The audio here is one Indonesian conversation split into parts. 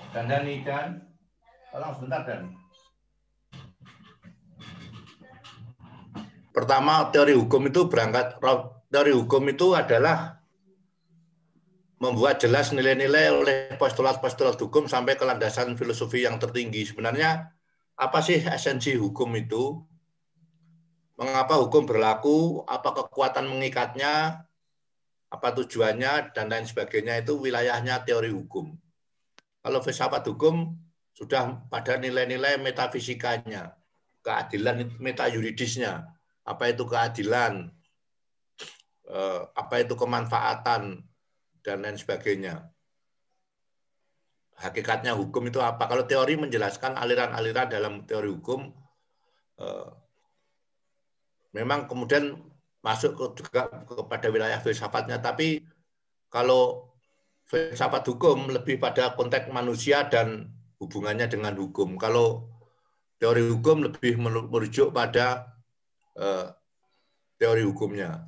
Dandani dan tolong sebentar Dan. Pertama, teori hukum itu adalah membuat jelas nilai-nilai oleh postulat-postulat hukum sampai ke landasan filosofi yang tertinggi. Sebenarnya apa sih esensi hukum itu? Mengapa hukum berlaku? Apa kekuatan mengikatnya? Apa tujuannya? Dan lain sebagainya itu wilayahnya teori hukum. Kalau filsafat hukum sudah pada nilai-nilai metafisikanya, keadilan metajuridisnya. Apa itu keadilan? Apa itu kemanfaatan? Dan lain sebagainya. Hakikatnya hukum itu apa? Kalau teori menjelaskan aliran-aliran dalam teori hukum, memang kemudian masuk juga kepada wilayah filsafatnya. Tapi kalau filsafat hukum lebih pada konteks manusia dan hubungannya dengan hukum. Kalau teori hukum lebih merujuk pada teori hukumnya.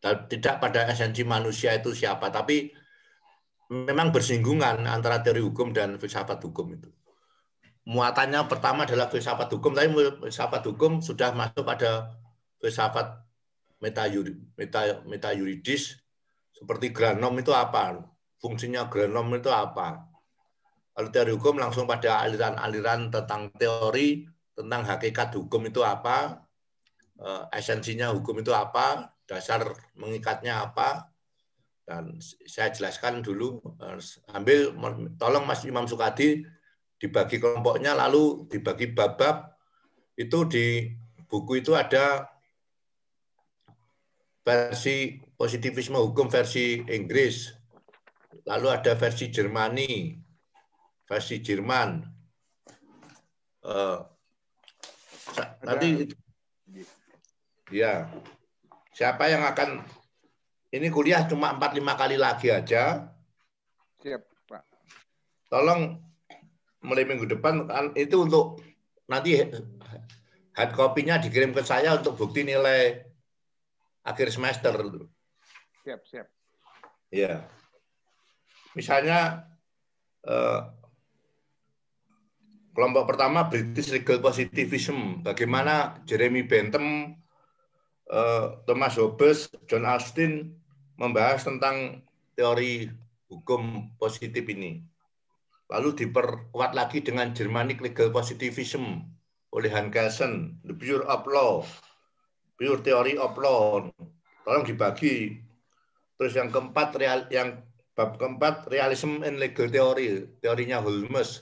Dan tidak pada esensi manusia itu siapa, tapi memang bersinggungan antara teori hukum dan filsafat hukum itu. Muatannya pertama adalah filsafat hukum, tapi filsafat hukum sudah masuk pada filsafat metajuridis, seperti granom itu apa, fungsinya granom itu apa. Kalau teori hukum langsung pada aliran-aliran tentang teori, tentang hakikat hukum itu apa, esensinya hukum itu apa, dasar mengikatnya apa, dan saya jelaskan dulu. Tolong Mas Imam Sukadi dibagi kelompoknya, lalu dibagi bab-bab. Itu di buku itu ada versi positivisme hukum versi Inggris, lalu ada versi Jermani, versi Jerman. Nanti ya, siapa yang akan, ini kuliah cuma 4-5 kali lagi aja. Siap, Pak. Tolong mulai minggu depan itu untuk nanti hard copy-nya dikirim ke saya untuk bukti nilai akhir semester. Siap. Ya. Misalnya kelompok pertama British Legal Positivism, bagaimana Jeremy Bentham, Thomas Hobbes, John Austin membahas tentang teori hukum positif ini. Lalu diperkuat lagi dengan Germanic Legal Positivism oleh Hans Kelsen, The Pure of Law, Pure Theory of Law. Tolong dibagi. Terus yang keempat, bab keempat, Realism in Legal Theory, teorinya Holmes.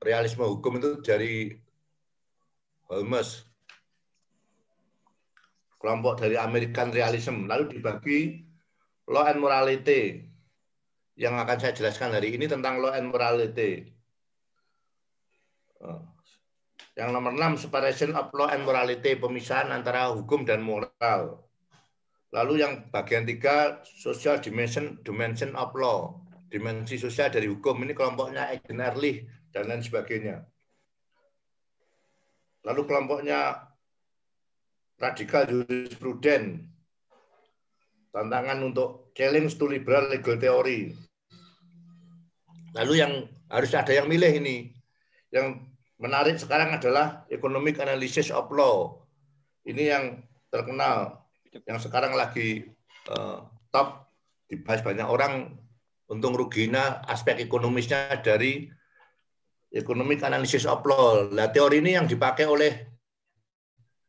Realisme hukum itu dari Holmes. Kelompok dari American Realism. Lalu dibagi Law and Morality. Yang akan saya jelaskan hari ini tentang Law and Morality. Yang nomor 6, Separation of Law and Morality, pemisahan antara hukum dan moral. Lalu yang bagian 3, Social Dimension of Law, dimensi sosial dari hukum. Ini kelompoknya Eden Ehrlich dan lain sebagainya. Lalu kelompoknya Radical Jurisprudence, tantangan untuk challenge to liberal legal theory. Lalu yang harus ada yang milih ini. Yang menarik sekarang adalah Economic Analysis of Law. Ini yang terkenal, yang sekarang lagi top, dibahas banyak orang. Untung ruginya aspek ekonomisnya dari Economic Analysis of Law. Nah, teori ini yang dipakai oleh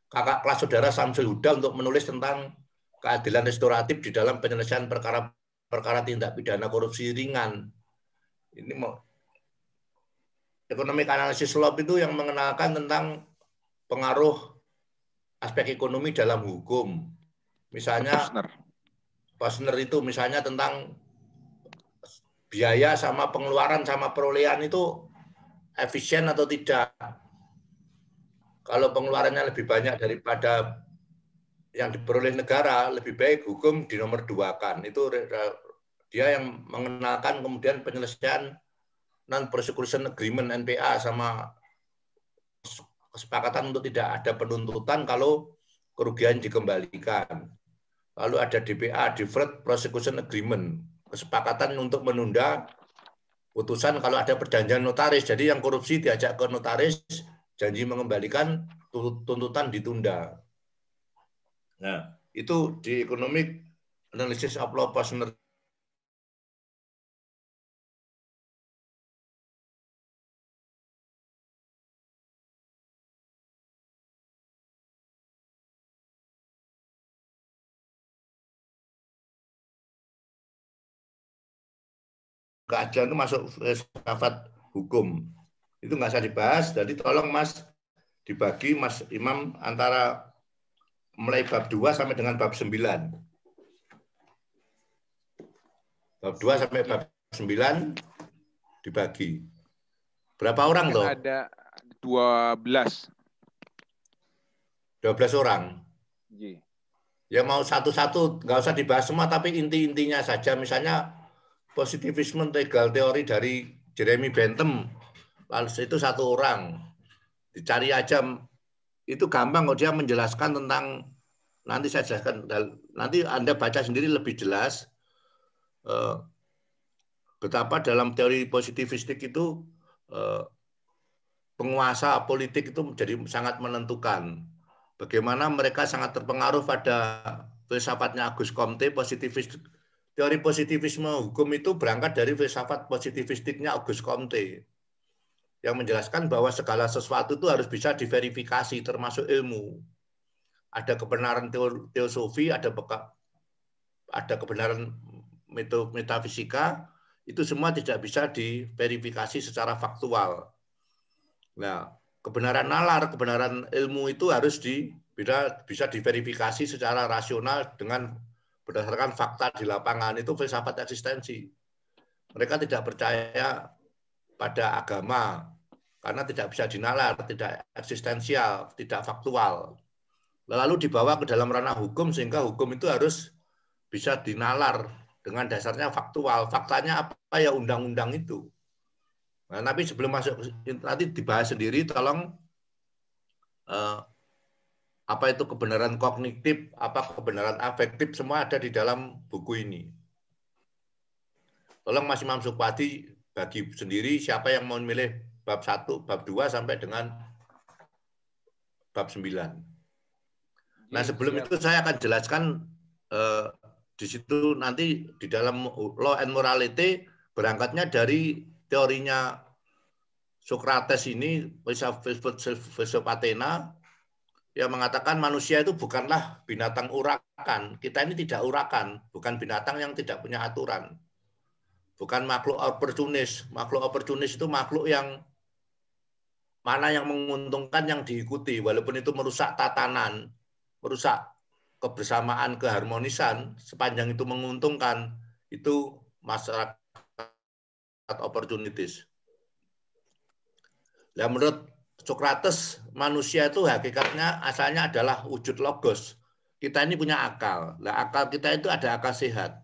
kakak kelas saudara Samsul Huda untuk menulis tentang keadilan restoratif di dalam penyelesaian perkara tindak pidana korupsi ringan. Ini Economic Analysis Law itu yang mengenalkan tentang pengaruh aspek ekonomi dalam hukum. Misalnya Posner itu misalnya tentang biaya sama pengeluaran sama perolehan itu efisien atau tidak. Kalau pengeluarannya lebih banyak daripada yang diperoleh negara, lebih baik hukum dinomor 2-kan. Itu dia yang mengenalkan kemudian penyelesaian non-prosecution agreement NPA sama kesepakatan untuk tidak ada penuntutan kalau kerugian dikembalikan. Lalu ada DPA, Deferred Prosecution Agreement, kesepakatan untuk menunda putusan kalau ada perjanjian notaris. Jadi yang korupsi diajak ke notaris, janji mengembalikan, tuntutan ditunda. Nah, itu di Economic Analysis of Law Partner. Keadilan itu masuk filsafat hukum. Itu nggak usah dibahas. Jadi tolong Mas dibagi Mas Imam antara mulai bab 2 sampai dengan bab 9. Bab 2 sampai bab 9 dibagi. Berapa orang Kan loh? ada 12. 12 orang. Ji. Ya mau satu-satu, nggak usah dibahas semua, tapi inti-intinya saja. Misalnya positivisme legal teori dari Jeremy Bentham, lalu itu satu orang. Dicari aja, itu gampang kok dia menjelaskan tentang, nanti saya jelaskan, nanti Anda baca sendiri lebih jelas betapa dalam teori positivistik itu penguasa politik itu menjadi sangat menentukan. Bagaimana mereka sangat terpengaruh pada filsafatnya Auguste Comte, teori positivisme hukum itu berangkat dari filsafat positivistiknya Auguste Comte yang menjelaskan bahwa segala sesuatu itu harus bisa diverifikasi, termasuk ilmu. Ada kebenaran teosofi, ada kebenaran metafisika, itu semua tidak bisa diverifikasi secara faktual. Nah, kebenaran nalar, kebenaran ilmu itu harus bisa diverifikasi secara rasional dengan berdasarkan fakta di lapangan. Itu filsafat eksistensi. Mereka tidak percaya pada agama karena tidak bisa dinalar, tidak eksistensial, tidak faktual. Lalu dibawa ke dalam ranah hukum sehingga hukum itu harus bisa dinalar dengan dasarnya faktual. Faktanya apa ya, undang-undang itu. Nah, tapi sebelum masuk nanti dibahas sendiri, tolong apa itu kebenaran kognitif, apa kebenaran afektif, semua ada di dalam buku ini. Tolong Mas Imam Supadi bagi sendiri siapa yang mau memilih bab 1, bab 2 sampai dengan bab 9. Nah, sebelum itu saya akan jelaskan di situ nanti di dalam Law and Morality berangkatnya dari teorinya Socrates ini, filsuf Athena, yang mengatakan manusia itu bukanlah binatang urakan. Kita ini tidak urakan, bukan binatang yang tidak punya aturan. Bukan makhluk oportunis. Makhluk oportunis itu makhluk yang mana yang menguntungkan yang diikuti, walaupun itu merusak tatanan, merusak kebersamaan, keharmonisan, sepanjang itu menguntungkan, itu masyarakat opportunities. Nah, menurut Socrates, manusia itu hakikatnya asalnya adalah wujud logos. Kita ini punya akal. Nah, akal kita itu ada akal sehat.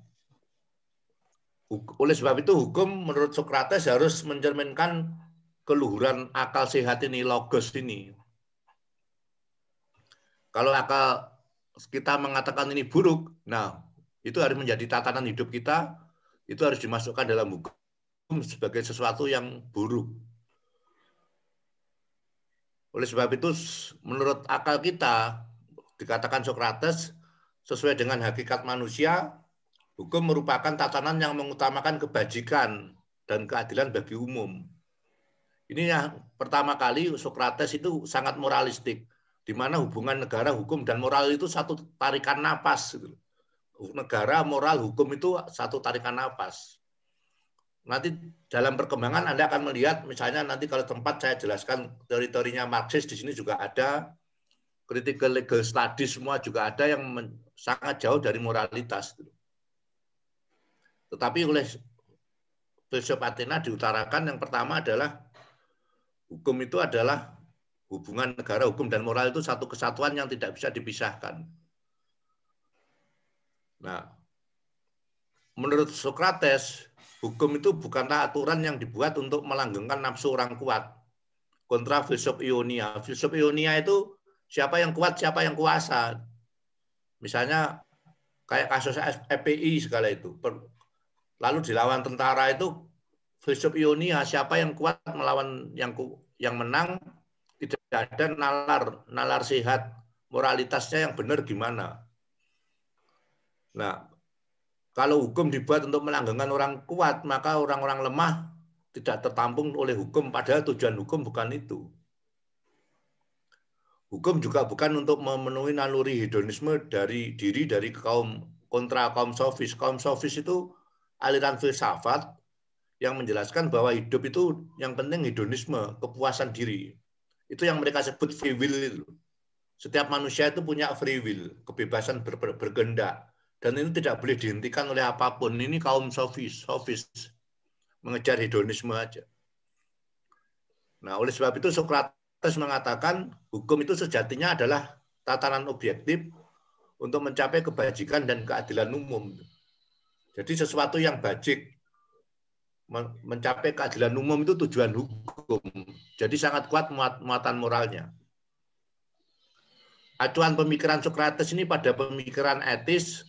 Oleh sebab itu, hukum menurut Socrates harus mencerminkan keluhuran akal sehat ini, logos ini. Kalau akal kita mengatakan ini buruk, nah itu harus menjadi tatanan hidup kita, itu harus dimasukkan dalam hukum sebagai sesuatu yang buruk. Oleh sebab itu, menurut akal kita, dikatakan Socrates, sesuai dengan hakikat manusia, hukum merupakan tatanan yang mengutamakan kebajikan dan keadilan bagi umum. Ini yang pertama kali Socrates itu sangat moralistik, di mana hubungan negara, hukum, dan moral itu satu tarikan napas. Negara, moral, hukum itu satu tarikan napas. Nanti dalam perkembangan Anda akan melihat, misalnya nanti kalau tempat saya jelaskan teori-teorinya Marxis, di sini juga ada, critical legal studies semua juga ada yang sangat jauh dari moralitas. Tetapi oleh filsuf Athena diutarakan yang pertama adalah hukum itu adalah hubungan negara, hukum dan moral itu satu kesatuan yang tidak bisa dipisahkan. Nah, menurut Socrates, hukum itu bukanlah aturan yang dibuat untuk melanggengkan nafsu orang kuat. Kontra filsuf Ionia. Filsuf Ionia itu siapa yang kuat, siapa yang kuasa. Misalnya kayak kasus FPI segala itu. Lalu dilawan tentara itu filsuf Ionia, siapa yang kuat melawan yang menang, tidak ada nalar sehat, moralitasnya yang benar gimana. Nah, kalau hukum dibuat untuk melanggengkan orang kuat, maka orang-orang lemah tidak tertampung oleh hukum, padahal tujuan hukum bukan itu. Hukum juga bukan untuk memenuhi naluri hedonisme dari kaum kontra kaum sofis. Kaum sofis itu aliran filsafat yang menjelaskan bahwa hidup itu yang penting hedonisme, kepuasan diri. Itu yang mereka sebut free will. Setiap manusia itu punya free will, kebebasan berkehendak. Dan ini tidak boleh dihentikan oleh apapun. Ini kaum sofis mengejar hedonisme aja. Nah, oleh sebab itu Sokrates mengatakan hukum itu sejatinya adalah tatanan objektif untuk mencapai kebajikan dan keadilan umum. Jadi sesuatu yang bajik, mencapai keadilan umum itu tujuan hukum. Jadi sangat kuat muatan moralnya. Acuan pemikiran Sokrates ini pada pemikiran etis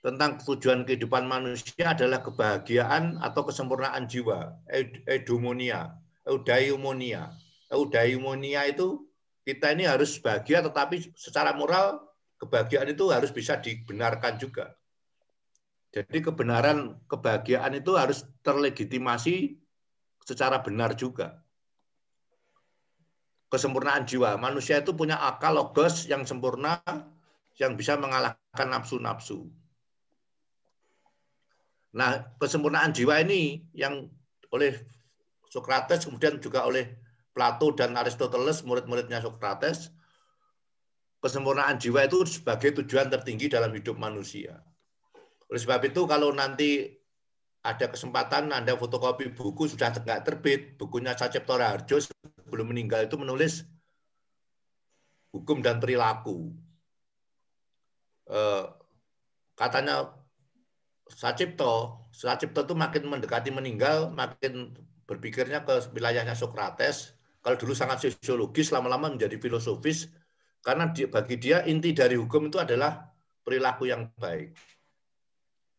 tentang tujuan kehidupan manusia adalah kebahagiaan atau kesempurnaan jiwa, eudaimonia. Eudaimonia itu kita ini harus bahagia, tetapi secara moral kebahagiaan itu harus bisa dibenarkan juga. Jadi kebahagiaan itu harus terlegitimasi secara benar juga. Kesempurnaan jiwa, manusia itu punya akal logos yang sempurna, yang bisa mengalahkan nafsu-nafsu. Nah, kesempurnaan jiwa ini yang oleh Sokrates, kemudian juga oleh Plato dan Aristoteles, murid-muridnya Sokrates, kesempurnaan jiwa itu sebagai tujuan tertinggi dalam hidup manusia. Oleh sebab itu, kalau nanti ada kesempatan Anda fotokopi buku, sudah nggak terbit, bukunya Sacipto Raharjo sebelum meninggal itu menulis hukum dan perilaku. Katanya Sacipto itu makin mendekati meninggal, makin berpikirnya ke wilayahnya Sokrates. Kalau dulu sangat sosiologis, lama-lama menjadi filosofis, karena bagi dia inti dari hukum itu adalah perilaku yang baik.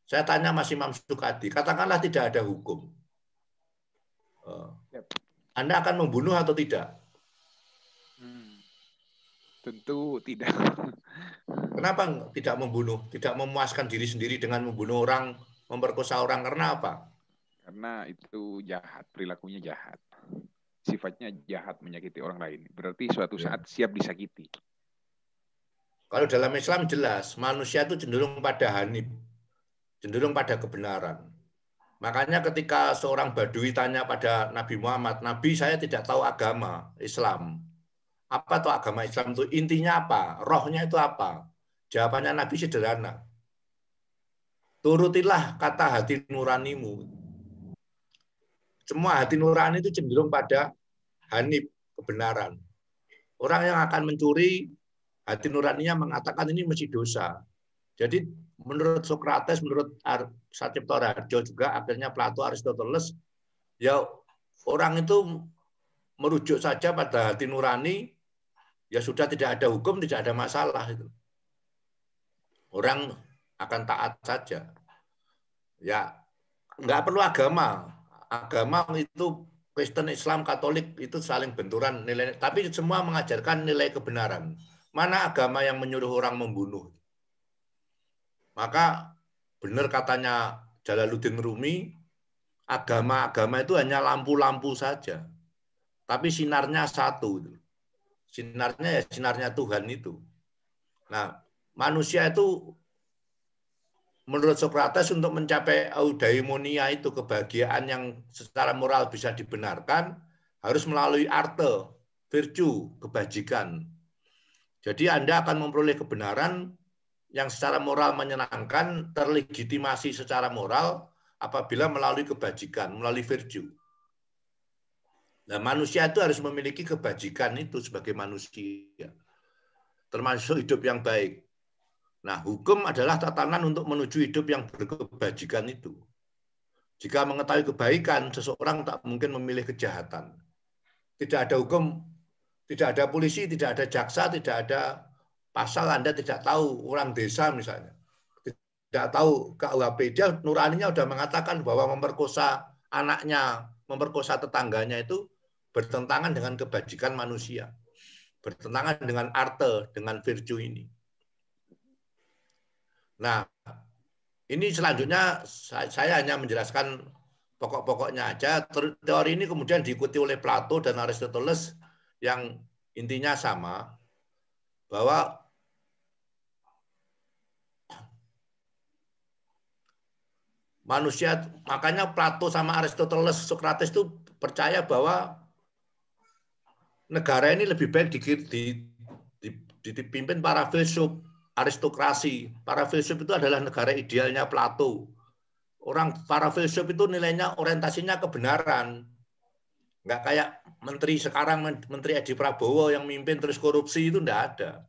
Saya tanya Mas Imam Sukadi, katakanlah tidak ada hukum. Anda akan membunuh atau tidak? Tentu tidak. Kenapa tidak membunuh? Tidak memuaskan diri sendiri dengan membunuh orang, memperkosa orang, karena apa? Karena itu jahat, perilakunya jahat. Sifatnya jahat, menyakiti orang lain. Berarti suatu saat siap disakiti. Kalau dalam Islam jelas, manusia itu cenderung pada hanif, cenderung pada kebenaran. Makanya ketika seorang Badui tanya pada Nabi Muhammad, Nabi, saya tidak tahu agama Islam. Apa tuh agama Islam itu? Intinya apa? Rohnya itu apa? Jawabannya Nabi sederhana. Turutilah kata hati nuranimu. Semua hati nurani itu cenderung pada hanif, kebenaran. Orang yang akan mencuri, hati nuraninya mengatakan ini mesti dosa. Jadi menurut Sokrates, menurut Sacipto Raharjo juga, akhirnya Plato, Aristoteles, ya orang itu merujuk saja pada hati nurani, ya sudah tidak ada hukum, tidak ada masalah itu. Orang akan taat saja. Ya nggak perlu agama. Agama itu Kristen, Islam, Katolik itu saling benturan nilai, tapi semua mengajarkan nilai kebenaran. Mana agama yang menyuruh orang membunuh? Maka benar katanya Jalaluddin Rumi, agama-agama itu hanya lampu-lampu saja. Tapi sinarnya satu. Sinarnya ya sinarnya Tuhan itu. Nah, manusia itu menurut Sokrates untuk mencapai eudaimonia itu, kebahagiaan yang secara moral bisa dibenarkan, harus melalui arte, virtue, kebajikan. Jadi Anda akan memperoleh kebenaran yang secara moral menyenangkan, terlegitimasi secara moral apabila melalui kebajikan, melalui virtue. Nah, manusia itu harus memiliki kebajikan itu sebagai manusia, termasuk hidup yang baik. Nah, hukum adalah tatanan untuk menuju hidup yang berkebajikan itu. Jika mengetahui kebaikan, seseorang tak mungkin memilih kejahatan. Tidak ada hukum, tidak ada polisi, tidak ada jaksa, tidak ada pasal, Anda tidak tahu orang desa misalnya. Tidak tahu KUHP, dia nuraninya sudah mengatakan bahwa memperkosa anaknya memperkosa tetangganya itu bertentangan dengan kebajikan manusia, bertentangan dengan arte, dengan virtue ini. Nah, ini selanjutnya saya hanya menjelaskan pokok-pokoknya aja. Teori ini kemudian diikuti oleh Plato dan Aristoteles yang intinya sama, bahwa manusia, makanya Plato sama Aristoteles, Socrates itu percaya bahwa negara ini lebih baik dipimpin para filsuf, aristokrasi. Para filsuf itu adalah negara idealnya Plato. Para filsuf itu nilainya orientasinya kebenaran. Nggak kayak menteri sekarang, Menteri Edi Prabowo yang mimpin terus korupsi, itu nggak ada.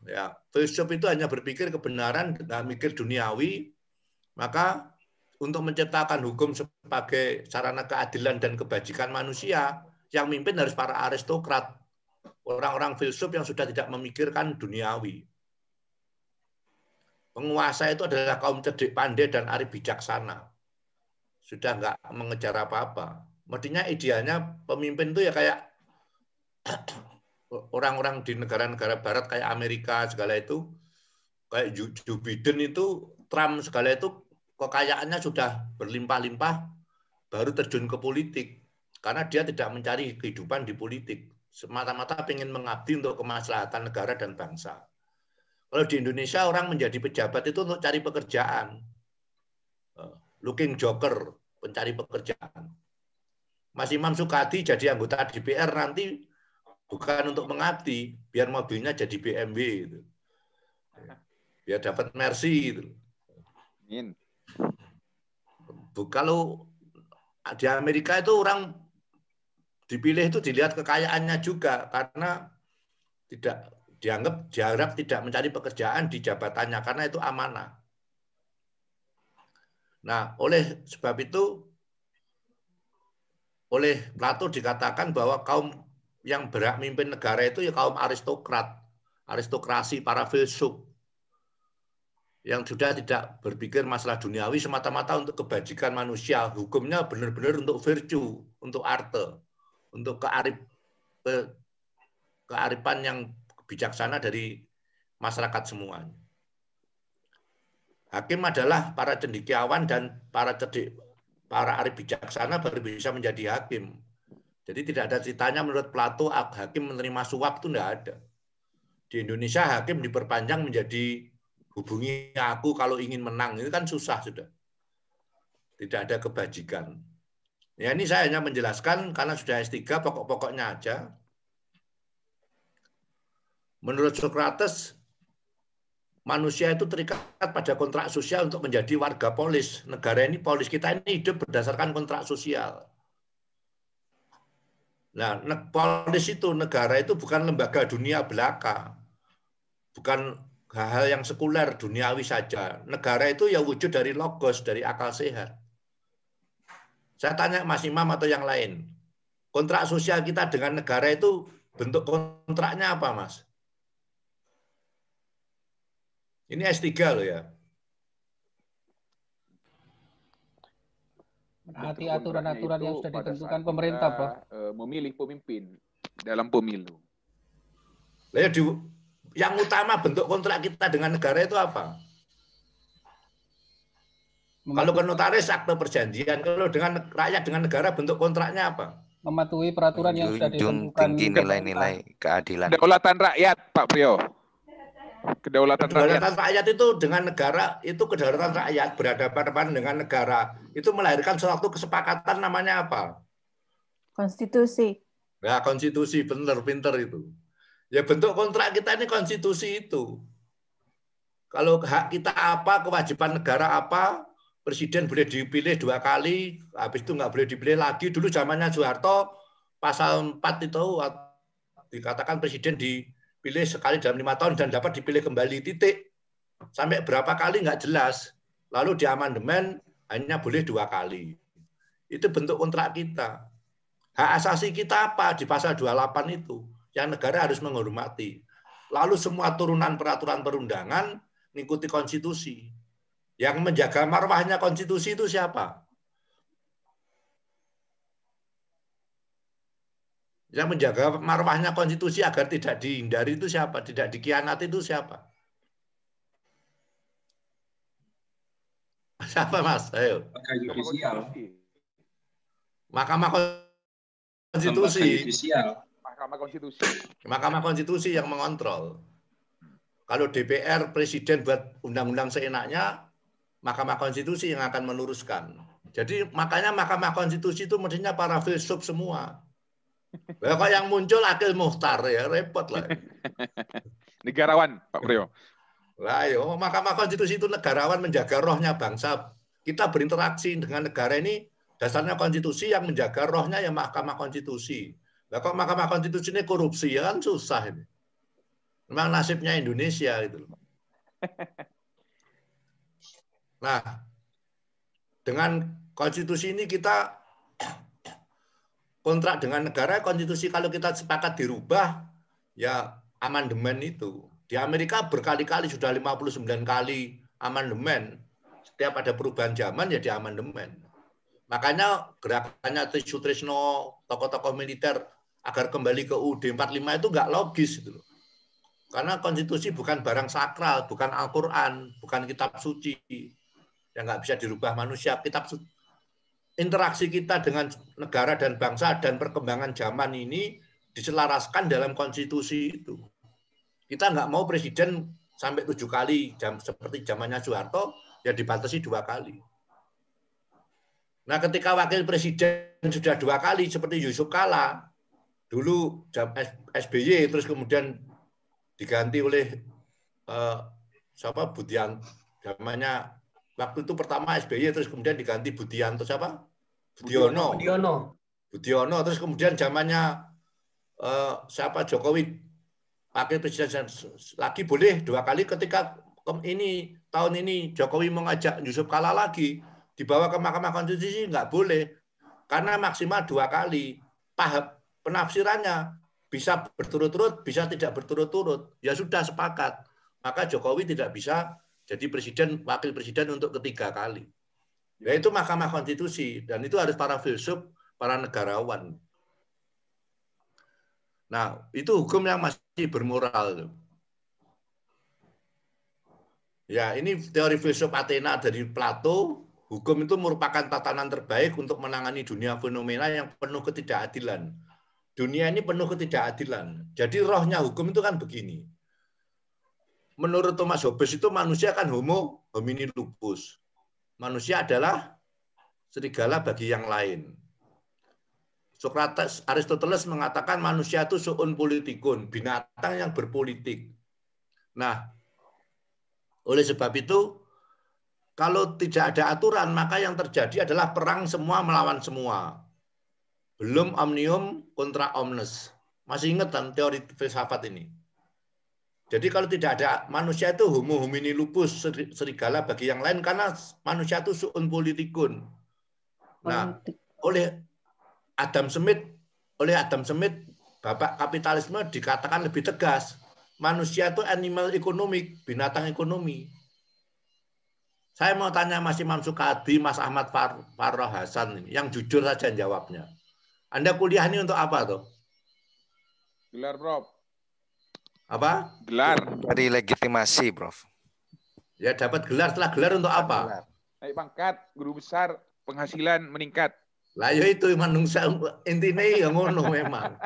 Ya, filsuf itu hanya berpikir kebenaran, nggak mikir duniawi. Maka untuk menciptakan hukum sebagai sarana keadilan dan kebajikan manusia, yang mimpin harus para aristokrat, orang-orang filsuf yang sudah tidak memikirkan duniawi. Penguasa itu adalah kaum cerdik pandai dan arif bijaksana. Sudah nggak mengejar apa-apa. Mestinya idealnya pemimpin itu ya kayak orang-orang di negara-negara barat kayak Amerika segala itu, kayak Joe Biden itu, Trump segala itu, kekayaannya sudah berlimpah-limpah, baru terjun ke politik. Karena dia tidak mencari kehidupan di politik. Semata-mata ingin mengabdi untuk kemaslahatan negara dan bangsa. Kalau di Indonesia orang menjadi pejabat itu untuk cari pekerjaan. Looking joker, pencari pekerjaan. Mas Imam Sukadi jadi anggota DPR nanti bukan untuk mengabdi, biar mobilnya jadi BMW. Gitu. Biar dapat Mercy. Gitu. Kalau di Amerika itu orang dipilih itu dilihat kekayaannya juga, karena tidak diharap tidak mencari pekerjaan di jabatannya, karena itu amanah. Nah, oleh sebab itu, oleh Plato dikatakan bahwa kaum yang berhak memimpin negara itu ya kaum aristokrat, aristokrasi, para filsuf, yang sudah tidak berpikir masalah duniawi semata-mata untuk kebajikan manusia. Hukumnya benar-benar untuk virtue, untuk arte, untuk kearifan yang bijaksana dari masyarakat semuanya. Hakim adalah para cendekiawan dan para arif bijaksana baru bisa menjadi hakim. Jadi tidak ada ceritanya menurut Plato hakim menerima suap, itu tidak ada. Di Indonesia hakim diperpanjang menjadi hubungi aku kalau ingin menang. Itu kan susah sudah. Tidak ada kebajikan. Ya, ini saya hanya menjelaskan karena sudah S3, pokok-pokoknya aja. Menurut Socrates, manusia itu terikat pada kontrak sosial untuk menjadi warga polis. Negara ini, polis kita ini hidup berdasarkan kontrak sosial. Nah, polis itu, negara itu bukan lembaga dunia belaka. Bukan hal-hal yang sekuler, duniawi saja. Negara itu ya wujud dari logos, dari akal sehat. Saya tanya Mas Imam atau yang lain, kontrak sosial kita dengan negara itu bentuk kontraknya apa, Mas? Ini S3 loh ya. Menaati aturan-aturan yang sudah ditentukan pemerintah, Prof. Memilih pemimpin dalam pemilu. Yang utama bentuk kontrak kita dengan negara itu apa? Kalau ke notaris akte perjanjian, kalau dengan rakyat dengan negara bentuk kontraknya apa? Mematuhi peraturan yang sudah ditentukan. Tinggi nilai-nilai keadilan. Kedaulatan rakyat, Pak Priyo. Kedaulatan rakyat itu dengan negara, itu kedaulatan rakyat berhadapan dengan negara, itu melahirkan suatu kesepakatan, namanya apa? Konstitusi. Ya, konstitusi, bener, pinter itu. Ya, bentuk kontrak kita ini konstitusi itu. Kalau hak kita apa, kewajiban negara apa, presiden boleh dipilih 2 kali, habis itu nggak boleh dipilih lagi. Dulu zamannya Soeharto, pasal 4 itu dikatakan presiden dipilih sekali dalam 5 tahun dan dapat dipilih kembali, titik. Sampai berapa kali nggak jelas. Lalu di amandemen hanya boleh 2 kali. Itu bentuk kontrak kita. Hak asasi kita apa di pasal 28 itu? Yang negara harus menghormati. Lalu semua turunan peraturan perundangan mengikuti konstitusi. Yang menjaga marwahnya konstitusi itu siapa? Yang menjaga marwahnya konstitusi agar tidak dihindari itu siapa? Tidak dikhianati itu siapa? Siapa Mas? Ayo. Mahkamah Konstitusi. Mahkamah Konstitusi. Mahkamah Konstitusi yang mengontrol. Kalau DPR, Presiden buat undang-undang seenaknya, Mahkamah Konstitusi yang akan meluruskan. Jadi makanya Mahkamah Konstitusi itu mestinya para filsuf semua. Kok yang muncul Akil Mukhtar ya repot lah. Negarawan, Pak Priyo. Lah yo, Mahkamah Konstitusi itu negarawan menjaga rohnya bangsa. Kita berinteraksi dengan negara ini dasarnya konstitusi yang menjaga rohnya ya Mahkamah Konstitusi. Lah kok Mahkamah Konstitusi ini korupsi ya kan susah ini. Memang nasibnya Indonesia gitu. Nah, dengan konstitusi ini kita kontrak dengan negara, konstitusi kalau kita sepakat dirubah, ya amandemen itu. Di Amerika berkali-kali, sudah 59 kali amandemen. Setiap ada perubahan zaman, ya di amandemen. Makanya gerakannya Sutrisno, tokoh-tokoh militer, agar kembali ke UUD 45 itu nggak logis. Gitu. Karena konstitusi bukan barang sakral, bukan Al-Quran, bukan kitab suci. Yang nggak bisa dirubah manusia. Kitab suci. Interaksi kita dengan negara dan bangsa dan perkembangan zaman ini diselaraskan dalam konstitusi itu. Kita nggak mau presiden sampai 7 kali, seperti zamannya Soeharto, ya dibatasi 2 kali. Nah, ketika wakil presiden sudah 2 kali, seperti Yusuf Kala, dulu SBY, terus kemudian diganti oleh siapa Budian, zamannya waktu itu pertama SBY, terus kemudian diganti Budianto siapa? Budiono, terus kemudian zamannya siapa Jokowi, wakil presiden lagi boleh 2 kali. Ketika ini tahun ini Jokowi mengajak Yusuf Kala lagi dibawa ke Mahkamah Konstitusi nggak boleh karena maksimal 2 kali. Paham penafsirannya bisa berturut-turut, bisa tidak berturut-turut. Ya sudah sepakat. Maka Jokowi tidak bisa jadi presiden, wakil presiden untuk ketiga kali. Yaitu Mahkamah Konstitusi dan itu harus para filsuf, para negarawan. Nah, itu hukum yang masih bermoral. Ya, ini teori filsuf Athena dari Plato. Hukum itu merupakan tatanan terbaik untuk menangani dunia fenomena yang penuh ketidakadilan. Dunia ini penuh ketidakadilan. Jadi rohnya hukum itu kan begini. Menurut Thomas Hobbes itu manusia kan homo homini lupus. Manusia adalah serigala bagi yang lain. Socrates, Aristoteles mengatakan manusia itu suun politikun, binatang yang berpolitik. Nah, oleh sebab itu, kalau tidak ada aturan, maka yang terjadi adalah perang semua melawan semua. Belum omnium kontra omnes. Masih ingat kan teori filsafat ini? Jadi kalau tidak ada manusia itu homo homini lupus, serigala bagi yang lain, karena manusia itu suun politikun. Nah, oleh Adam Smith, Bapak kapitalisme dikatakan lebih tegas. Manusia itu animal economic, binatang ekonomi. Saya mau tanya Mas Imam Sukadi, Mas Ahmad Farroh Hasan, yang jujur saja jawabnya. Anda kuliah ini untuk apa tuh? Gelar, Prof. Apa? Gelar. Dari legitimasi, Prof. Ya dapat gelar, setelah gelar untuk apa? Gelar. Naik pangkat, guru besar, penghasilan meningkat. Lah ya itu manusia intinya ya ngono memang.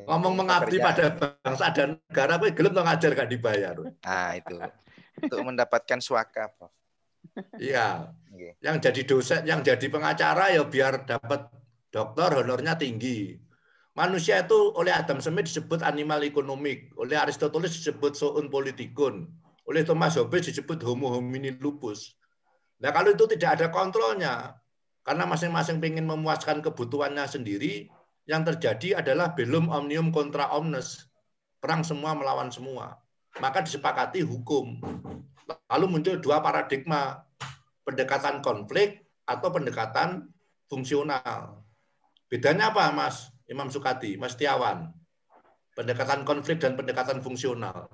Ngomong mengabdi pada bangsa dan negara, apa gelem dong ngajar gak dibayar. Nah, itu. Untuk mendapatkan suaka, Prof. Iya. Yang jadi dosen, yang jadi pengacara ya biar dapat doktor honornya tinggi. Manusia itu oleh Adam Smith disebut animal economic, oleh Aristoteles disebut suun politikun, oleh Thomas Hobbes disebut homo homini lupus. Nah kalau itu tidak ada kontrolnya, karena masing-masing ingin memuaskan kebutuhannya sendiri, yang terjadi adalah bellum omnium contra omnes, perang semua melawan semua. Maka disepakati hukum. Lalu muncul 2 paradigma, pendekatan konflik atau pendekatan fungsional. Bedanya apa, Mas Imam Sukadi, Mas Setiawan? Pendekatan konflik dan pendekatan fungsional.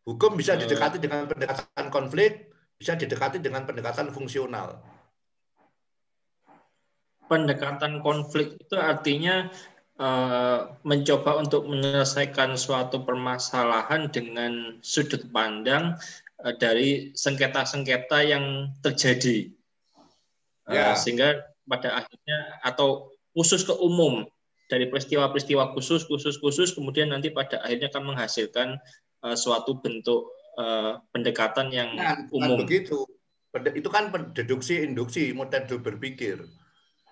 Hukum bisa didekati dengan pendekatan konflik, bisa didekati dengan pendekatan fungsional. pendekatan konflik itu artinya mencoba untuk menyelesaikan suatu permasalahan dengan sudut pandang dari sengketa-sengketa yang terjadi. Ya. Sehingga pada akhirnya atau khusus ke umum dari peristiwa-peristiwa khusus kemudian nanti pada akhirnya akan menghasilkan suatu bentuk pendekatan yang umum. Begitu. Itu kan deduksi induksi model berpikir.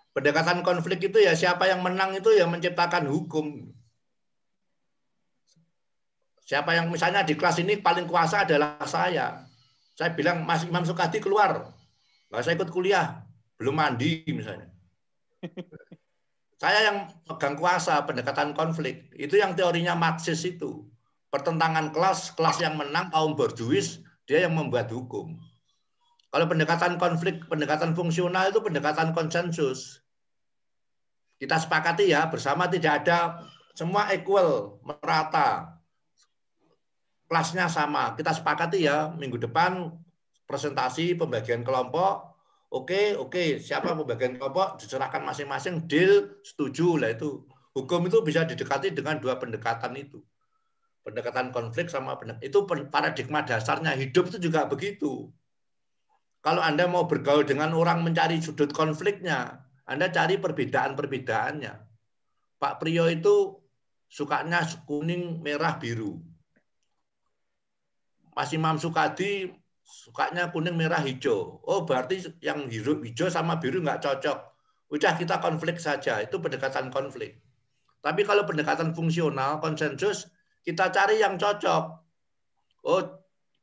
Pendekatan konflik itu ya siapa yang menang itu ya menciptakan hukum. Siapa yang misalnya di kelas ini paling kuasa adalah saya. Saya bilang Mas Imam Sukadi keluar. Nggak saya ikut kuliah. Belum mandi misalnya. Saya yang pegang kuasa pendekatan konflik. Itu yang teorinya Marxis itu. Pertentangan kelas yang menang kaum borjuis, dia yang membuat hukum. Kalau pendekatan konflik, pendekatan fungsional itu pendekatan konsensus. Kita sepakati ya bersama tidak ada semua equal, merata. Kelasnya sama. Kita sepakati ya minggu depan presentasi pembagian kelompok. Oke, siapa pembagian kelompok diserahkan masing-masing, deal, setuju lah itu. Hukum itu bisa didekati dengan dua pendekatan itu. Pendekatan konflik sama itu paradigma dasarnya. Hidup itu juga begitu. Kalau Anda mau bergaul dengan orang mencari sudut konfliknya, Anda cari perbedaan-perbedaannya. Pak Priyo itu sukanya kuning, merah, biru. Mas Imam Sukadi sukanya kuning, merah, hijau. Oh, berarti yang hijau sama biru nggak cocok. Udah kita konflik saja. Itu pendekatan konflik. Tapi kalau pendekatan fungsional, konsensus, kita cari yang cocok. Oh,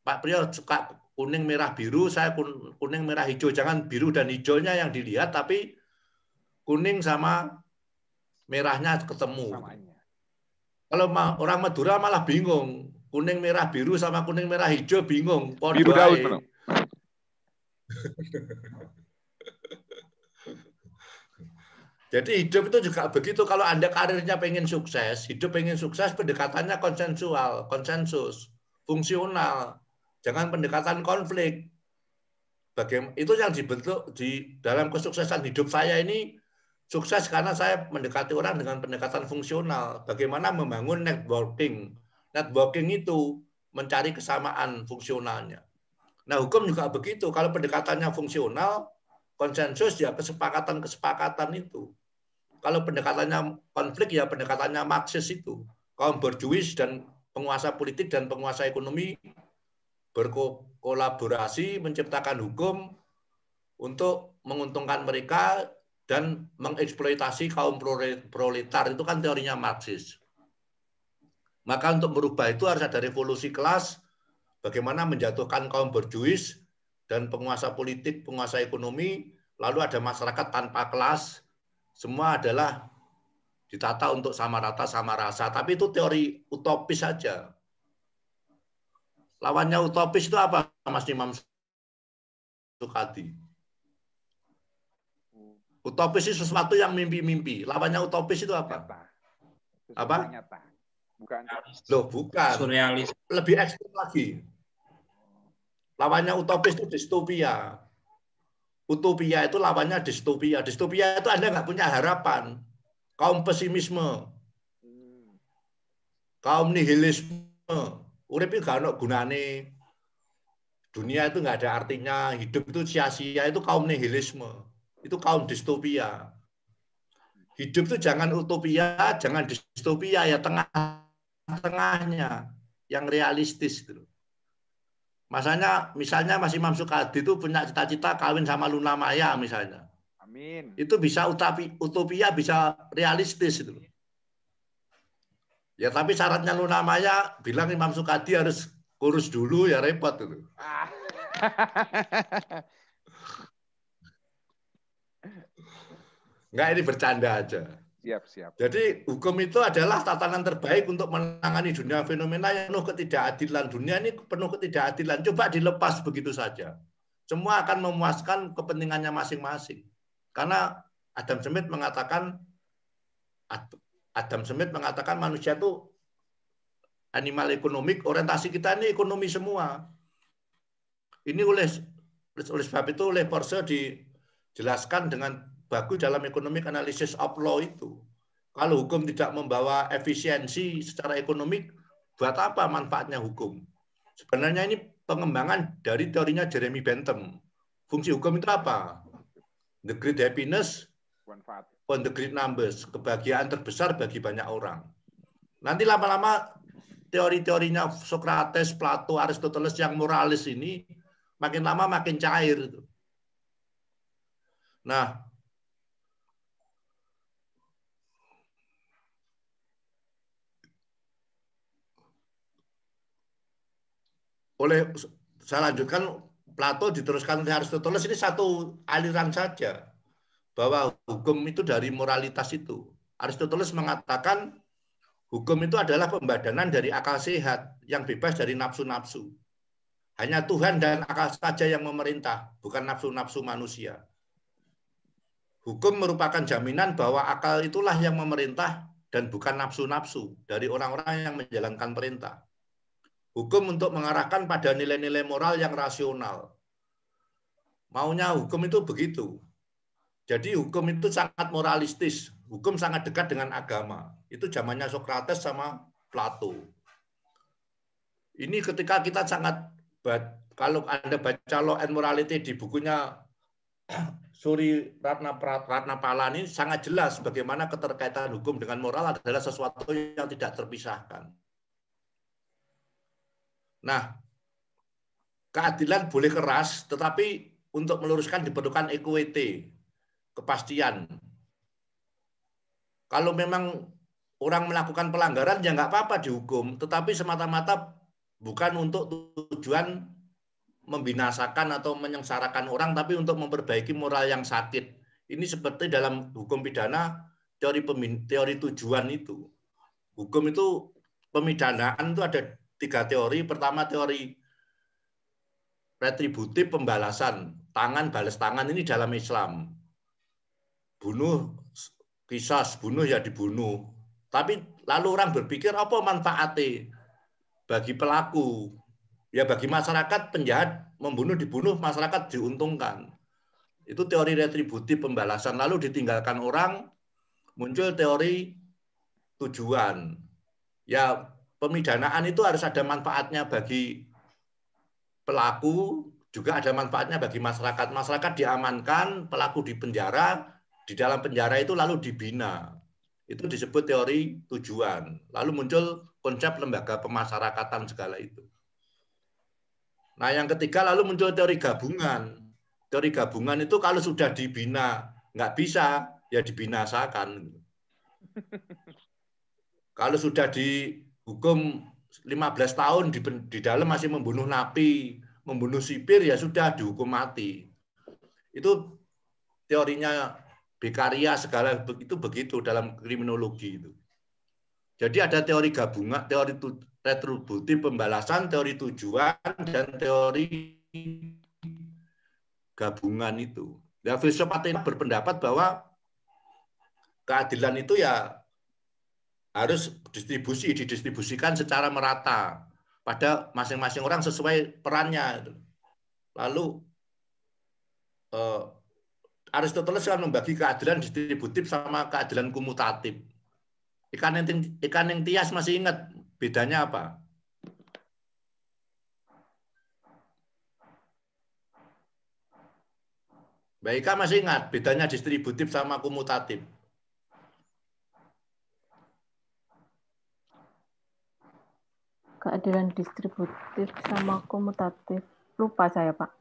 Pak Priyo suka kuning, merah, biru. Saya kuning, merah, hijau. Jangan biru dan hijaunya yang dilihat, tapi kuning sama merahnya ketemu. Samanya. Kalau orang Madura malah bingung. Kuning, merah, biru sama kuning, merah, hijau bingung. Biru daun. No. Jadi hidup itu juga begitu. Kalau Anda karirnya pengen sukses, hidup pengen sukses, pendekatannya konsensual, konsensus, fungsional. Jangan pendekatan konflik. Bagaimana itu yang dibentuk di dalam kesuksesan hidup saya ini. Sukses karena saya mendekati orang dengan pendekatan fungsional. Bagaimana membangun networking. Networking itu mencari kesamaan fungsionalnya. Nah, hukum juga begitu. Kalau pendekatannya fungsional, konsensus ya kesepakatan-kesepakatan itu. Kalau pendekatannya konflik ya pendekatannya Marxis itu. Kaum borjuis dan penguasa politik dan penguasa ekonomi berkolaborasi menciptakan hukum untuk menguntungkan mereka dan mengeksploitasi kaum proletar. Itu kan teorinya Marxis. Maka untuk merubah itu harus ada revolusi kelas, bagaimana menjatuhkan kaum borjuis dan penguasa politik, penguasa ekonomi, lalu ada masyarakat tanpa kelas, semua adalah ditata untuk sama rata, sama rasa. Tapi itu teori utopis saja. Lawannya utopis itu apa, Mas Imam Sukadi? Utopis itu sesuatu yang mimpi-mimpi. Lawannya utopis itu apa? Nyata. Apa? Nyata. Bukan. Loh, bukan. Surrealis. Lebih ekstrim lagi. Lawannya utopis itu distopia. Utopia itu lawannya distopia. Distopia itu Anda nggak punya harapan. Kaum pesimisme. Kaum nihilisme. Urip itu nggak ada gunane. Dunia itu nggak ada artinya. Hidup itu sia-sia. Itu kaum nihilisme. Itu kaum distopia. Hidup itu jangan utopia, jangan distopia, ya tengah-tengahnya, yang realistis. Misalnya Mas Imam Sukadi itu punya cita-cita kawin sama Luna Maya misalnya. Amin. Itu bisa utopia, bisa realistis itu. Ya tapi syaratnya Luna Maya bilang Imam Sukadi harus kurus dulu, ya repot itu. Enggak, ini bercanda aja. Siap. Jadi hukum itu adalah tatanan terbaik untuk menangani dunia fenomena yang penuh ketidakadilan. Dunia ini penuh ketidakadilan. Coba dilepas begitu saja. Semua akan memuaskan kepentingannya masing-masing. Karena Adam Smith mengatakan manusia itu animal ekonomik, orientasi kita ini ekonomi semua. Ini oleh sebab itu oleh Peirce dijelaskan dengan bagus dalam economic analysis of law itu. Kalau hukum tidak membawa efisiensi secara ekonomik, buat apa manfaatnya hukum? Sebenarnya ini pengembangan dari teorinya Jeremy Bentham. Fungsi hukum itu apa? The great happiness on the great numbers. Kebahagiaan terbesar bagi banyak orang. Nanti lama-lama teori-teorinya Socrates, Plato, Aristoteles yang moralis ini makin lama makin cair. Nah, saya lanjutkan, Plato diteruskan oleh Aristoteles, ini satu aliran saja, bahwa hukum itu dari moralitas itu. Aristoteles mengatakan hukum itu adalah pembadanan dari akal sehat yang bebas dari nafsu-nafsu. Hanya Tuhan dan akal saja yang memerintah, bukan nafsu-nafsu manusia. Hukum merupakan jaminan bahwa akal itulah yang memerintah dan bukan nafsu-nafsu dari orang-orang yang menjalankan perintah. Hukum untuk mengarahkan pada nilai-nilai moral yang rasional. Maunya hukum itu begitu. Jadi hukum itu sangat moralistis. Hukum sangat dekat dengan agama. Itu zamannya Socrates sama Plato. Ini ketika kita sangat, kalau Anda baca Law and Morality di bukunya Suri Ratnapala ini sangat jelas bagaimana keterkaitan hukum dengan moral adalah sesuatu yang tidak terpisahkan. Nah, keadilan boleh keras, tetapi untuk meluruskan diperlukan equity, kepastian. Kalau memang orang melakukan pelanggaran, ya nggak apa-apa dihukum, tetapi semata-mata bukan untuk tujuan membinasakan atau menyengsarakan orang, tapi untuk memperbaiki moral yang sakit. Ini seperti dalam hukum pidana, teori tujuan itu. Hukum itu, pemidanaan itu ada 3 teori. Pertama teori retributif, pembalasan. Tangan balas tangan, ini dalam Islam. Bunuh, qisas, bunuh ya dibunuh. Tapi lalu orang berpikir, apa manfaatnya bagi pelaku? Ya bagi masyarakat, penjahat membunuh, dibunuh, masyarakat diuntungkan. Itu teori retributif, pembalasan. Lalu ditinggalkan orang, muncul teori tujuan. Ya pemidanaan itu harus ada manfaatnya bagi pelaku, juga ada manfaatnya bagi masyarakat. Masyarakat diamankan, pelaku dipenjara, di dalam penjara itu lalu dibina. Itu disebut teori tujuan. Lalu muncul konsep lembaga pemasyarakatan segala itu. Nah, yang ketiga lalu muncul teori gabungan. Teori gabungan itu kalau sudah dibina nggak bisa, ya dibinasakan. Kalau sudah dihukum 15 tahun di dalam masih membunuh napi, membunuh sipir, ya sudah dihukum mati. Itu teorinya Beccaria segala itu begitu dalam kriminologi itu. Jadi ada teori gabungan, teori retributif pembalasan, teori tujuan, dan teori gabungan itu. Ya, filsafat ini berpendapat bahwa keadilan itu ya harus didistribusikan secara merata pada masing-masing orang sesuai perannya. Lalu Aristoteles kan membagi keadilan distributif sama keadilan kumutatif. Ikan yang Tias masih ingat bedanya apa? Mbak Ika masih ingat bedanya distributif sama kumutatif? Keadilan distributif sama komutatif. Lupa saya, Pak.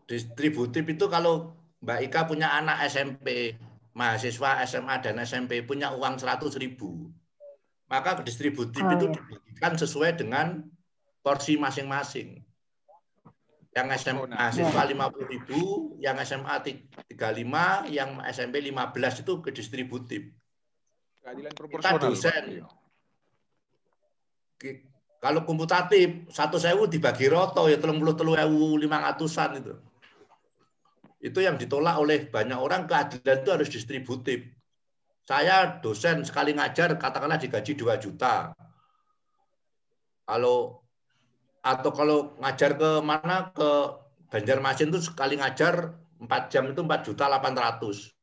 Distributif itu kalau Mbak Ika punya anak SMP, mahasiswa SMA dan SMP punya uang 100.000. Maka distributif itu dibagikan sesuai dengan porsi masing-masing. Yang SMA mahasiswa 50.000, yang SMA 35, yang SMP 15 itu ke distributif. Keadilan Kita proporsional. dosen. Kalau komputatif 1.000 dibagi roto ya 33.500-an itu. Itu yang ditolak oleh banyak orang, keadilan itu harus distributif. Saya dosen sekali ngajar katakanlah digaji 2 juta. Kalau ngajar ke mana, ke Banjarmasin itu sekali ngajar 4 jam itu 4.800.000.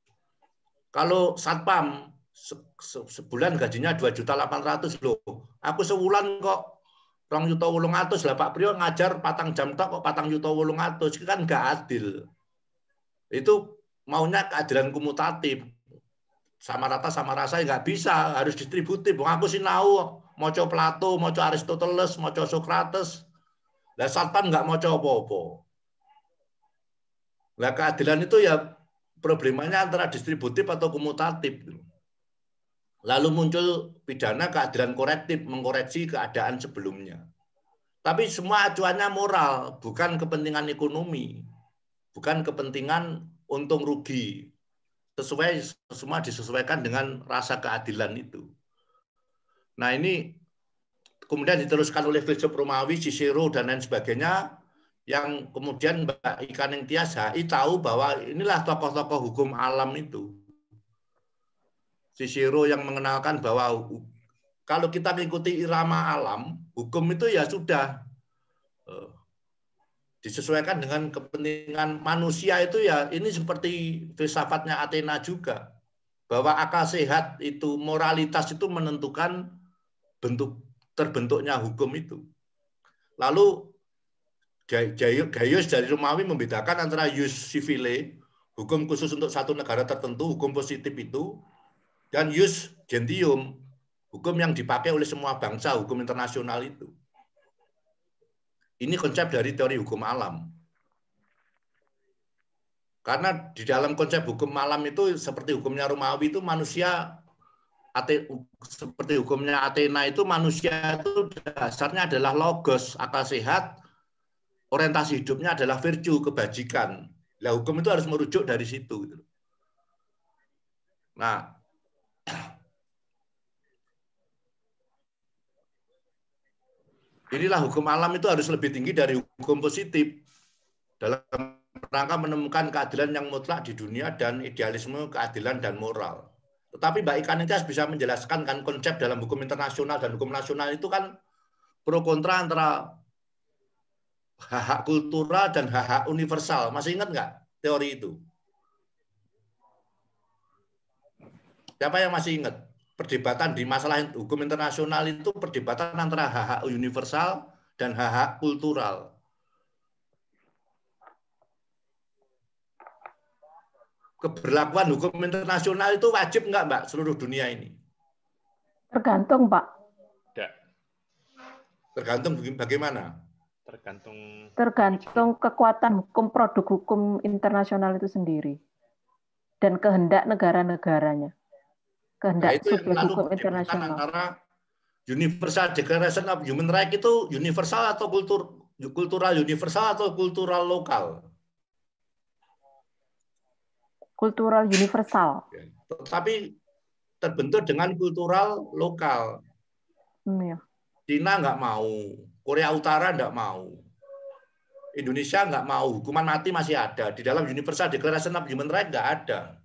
Kalau satpam sebulan gajinya 2.800.000 loh. Aku sebulan kok 2.800.000 lah Pak Priyo ngajar 4 jam tok kok 4.800.000, itu kan nggak adil. Itu maunya keadilan kumulatif. Sama rata sama rasa nggak bisa, harus distributif. Aku sinau moco Plato, moco Aristoteles, moco Socrates. Lah satpam nggak moco apa-apa. Lah keadilan itu ya problemanya antara distributif atau kumulatif. Lalu muncul pidana keadilan korektif, mengkoreksi keadaan sebelumnya. Tapi semua acuannya moral, bukan kepentingan ekonomi, bukan kepentingan untung rugi. Semua disesuaikan dengan rasa keadilan itu. Nah ini kemudian diteruskan oleh filsuf Romawi, Cicero dan lain sebagainya, yang kemudian Mbak Ika Ningtyas HI tahu bahwa inilah tokoh-tokoh hukum alam itu. Cicero yang mengenalkan bahwa kalau kita mengikuti irama alam, hukum itu ya sudah disesuaikan dengan kepentingan manusia itu ya ini seperti filsafatnya Athena juga. Bahwa akal sehat itu, moralitas itu menentukan terbentuknya hukum itu. Lalu Gaius dari Romawi membedakan antara ius civile, hukum khusus untuk satu negara tertentu, hukum positif itu, dan ius gentium, hukum yang dipakai oleh semua bangsa, hukum internasional itu. Ini konsep dari teori hukum alam. Karena di dalam konsep hukum alam itu seperti hukumnya Romawi itu manusia, seperti hukumnya Athena itu manusia itu dasarnya adalah logos, akal sehat, orientasi hidupnya adalah virtue, kebajikan. Nah, hukum itu harus merujuk dari situ. Nah, inilah hukum alam itu harus lebih tinggi dari hukum positif dalam rangka menemukan keadilan yang mutlak di dunia dan idealisme keadilan dan moral. Tetapi Mbak Ika Ningtyas bisa menjelaskan kan konsep dalam hukum internasional dan hukum nasional itu kan pro kontra antara hak-hak kultural dan hak-hak universal. Masih ingat nggak teori itu? Siapa yang masih ingat? Perdebatan di masalah hukum internasional itu perdebatan antara hak-hak universal dan hak-hak kultural. Keberlakuan hukum internasional itu wajib nggak, Mbak, seluruh dunia ini? Tergantung, Pak. Tidak. Tergantung bagaimana? Tergantung kekuatan hukum, produk hukum internasional itu sendiri. Dan kehendak negara-negaranya. Kehendak subjek hukum internasional. Antara Universal Declaration of Human Rights itu universal atau kultural universal atau kultural lokal? Kultural universal. Tapi terbentuk dengan kultural lokal. Ya. Cina nggak mau, Korea Utara nggak mau, Indonesia nggak mau, hukuman mati masih ada. Di dalam Universal Declaration of Human Rights nggak ada.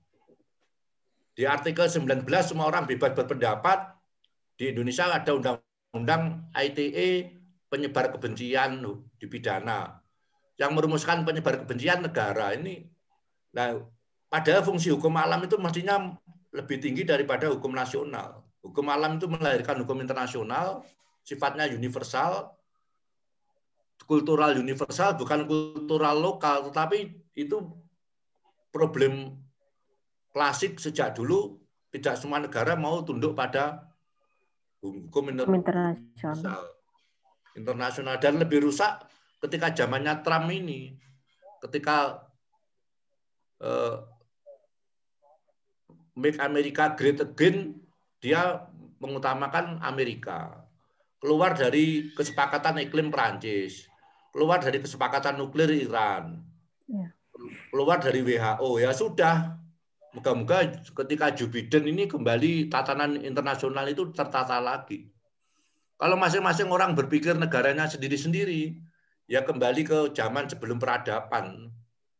Di artikel 19 semua orang bebas berpendapat. Di Indonesia ada undang-undang ITE penyebar kebencian dipidana. Yang merumuskan penyebar kebencian negara ini. Nah, padahal fungsi hukum alam itu mestinya lebih tinggi daripada hukum nasional. Hukum alam itu melahirkan hukum internasional, sifatnya universal, kultural universal, bukan kultural lokal, tetapi itu problem klasik sejak dulu. Tidak semua negara mau tunduk pada hukum internasional. Dan lebih rusak ketika zamannya Trump ini, ketika Make America Great Again, dia mengutamakan Amerika. Keluar dari kesepakatan iklim Prancis, keluar dari kesepakatan nuklir Iran, keluar dari WHO. Ya sudah, moga-moga ketika Joe Biden ini kembali tatanan internasional itu tertata lagi. Kalau masing-masing orang berpikir negaranya sendiri-sendiri, ya kembali ke zaman sebelum peradaban.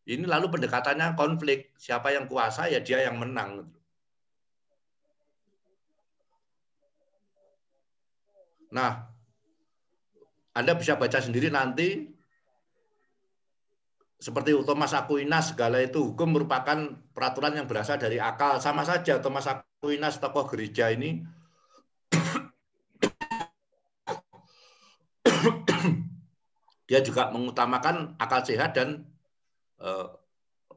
Ini lalu pendekatannya konflik, siapa yang kuasa ya dia yang menang. Nah, Anda bisa baca sendiri nanti seperti Thomas Aquinas segala itu hukum merupakan peraturan yang berasal dari akal. Sama saja Thomas Aquinas tokoh gereja ini dia juga mengutamakan akal sehat dan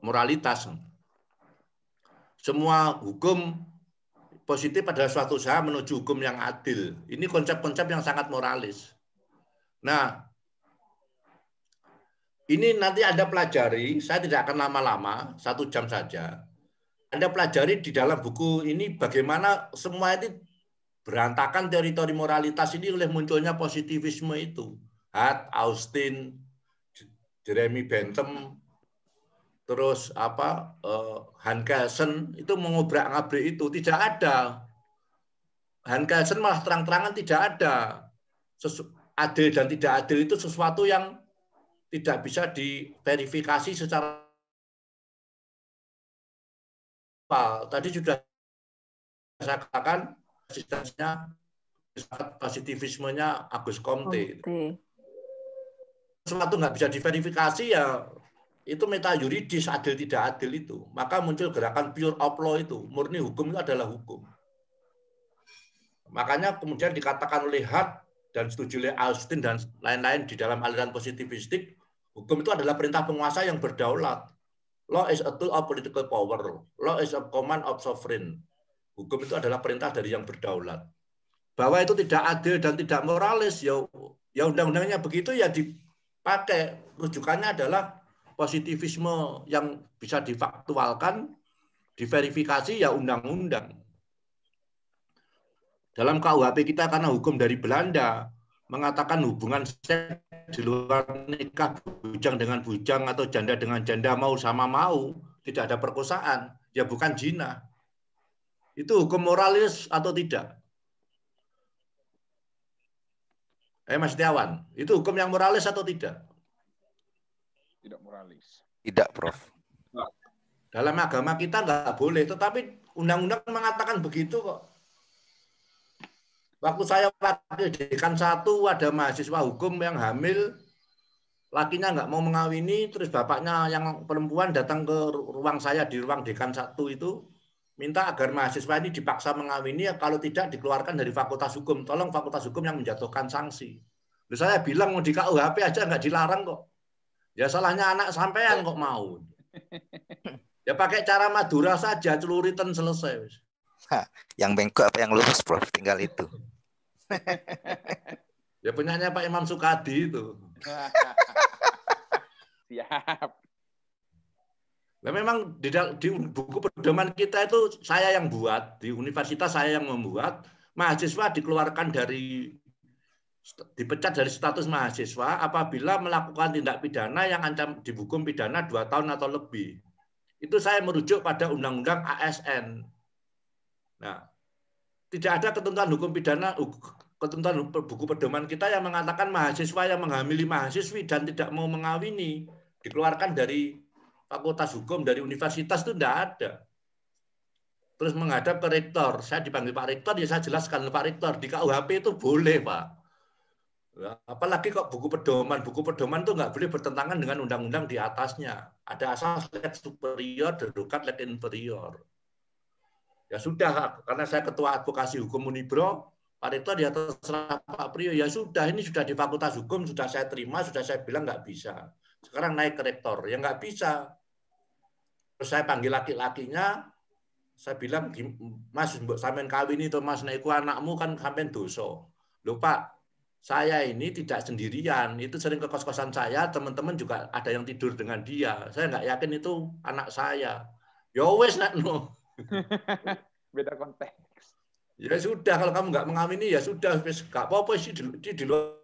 moralitas. Semua hukum positif adalah suatu usaha menuju hukum yang adil. Ini konsep-konsep yang sangat moralis. Nah, ini nanti Anda pelajari, saya tidak akan lama-lama, 1 jam saja. Anda pelajari di dalam buku ini bagaimana semua itu berantakan teori-teori moralitas ini oleh munculnya positivisme itu. Hart, Austin, Jeremy Bentham, terus Hans Kelsen itu mengobrak-ngabrik itu. Tidak ada. Hans Kelsen malah terang-terangan tidak ada. Adil dan tidak adil itu sesuatu yang tidak bisa diverifikasi secara tadi sudah saya katakan eksistensinya positivismenya Auguste Comte. Sesuatu nggak bisa diverifikasi ya itu meta yuridis adil tidak adil itu. Maka muncul gerakan pure of law itu, murni hukum itu adalah hukum. Makanya kemudian dikatakan oleh Hart dan setuju oleh Austin dan lain-lain di dalam aliran positivistik, hukum itu adalah perintah penguasa yang berdaulat. Law is a tool of political power. Law is a command of sovereign. Hukum itu adalah perintah dari yang berdaulat. Bahwa itu tidak adil dan tidak moralis, ya undang-undangnya begitu ya dipakai. Rujukannya adalah positivisme yang bisa difaktualkan, diverifikasi ya undang-undang. Dalam KUHP kita karena hukum dari Belanda mengatakan hubungan seks di luar nikah bujang dengan bujang atau janda dengan janda mau sama mau, tidak ada perkosaan, ya bukan zina. Itu hukum moralis atau tidak? Mas Setiawan, itu hukum yang moralis atau tidak? Tidak moralis. Tidak, Prof. Dalam agama kita nggak boleh, tetapi undang-undang mengatakan begitu kok. Waktu saya wakil dekan 1 ada mahasiswa hukum yang hamil, lakinya nggak mau mengawini, terus bapaknya yang perempuan datang ke ruang saya di ruang dekan 1 itu, minta agar mahasiswa ini dipaksa mengawini, ya kalau tidak dikeluarkan dari fakultas hukum. Tolong fakultas hukum yang menjatuhkan sanksi. Lalu saya bilang mau di KUHP aja nggak dilarang kok. Ya salahnya anak sampean kok mau. Ya pakai cara Madura saja, celuritan selesai. Yang bengkok apa yang lurus, Prof? Tinggal itu. Ya punyanya Pak Imam Sukadi itu. Siap. Nah, memang di buku pedoman kita itu saya yang buat, di universitas saya yang membuat, mahasiswa dikeluarkan dipecat dari status mahasiswa apabila melakukan tindak pidana yang ancam dihukum pidana 2 tahun atau lebih. Itu saya merujuk pada Undang-Undang ASN. Nah, tidak ada ketentuan hukum pidana, ketentuan buku pedoman kita yang mengatakan mahasiswa yang menghamili mahasiswi dan tidak mau mengawini dikeluarkan dari fakultas hukum, dari universitas, itu tidak ada. Terus menghadap ke rektor, saya dipanggil Pak Rektor, ya saya jelaskan Pak Rektor, di KUHP itu boleh Pak. Apalagi kok buku pedoman itu nggak boleh bertentangan dengan undang-undang di atasnya. Ada asas lex superior, dedukat lex inferior. Ya sudah, karena saya ketua advokasi hukum Unibro, Pak Rektor di atas Pak Priyo, ya sudah, ini sudah di fakultas hukum, sudah saya terima, sudah saya bilang nggak bisa. Sekarang naik ke rektor, ya nggak bisa. Terus saya panggil laki-lakinya, saya bilang, Mas, sampean kawin itu Mas, naiku anakmu kan sampean dosa. Loh Pak, saya ini tidak sendirian, itu sering ke kos-kosan saya, teman-teman juga ada yang tidur dengan dia. Saya nggak yakin itu anak saya. Ya wes, no. Beda konteks. Ya sudah, kalau kamu nggak mengawini ya sudah, nggak apa-apa sih di luar.